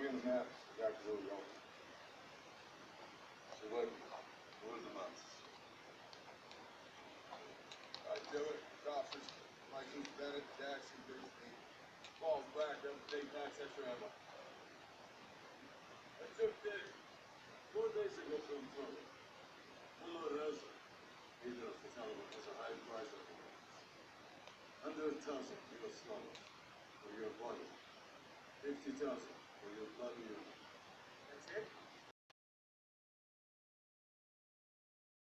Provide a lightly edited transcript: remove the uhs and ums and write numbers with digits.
me on the map exactly where we're going. So what are the months? Dillard, Crawford, Michael, Bennett, Jackson, Brisbane, falls back, up to take back extra ammo. I took this 4 days ago from Tony. Hello, Rosa. He knows the Taliban has a high price of it. Under 1,000 US dollars for your body. 50,000 for your blood unit. That's it?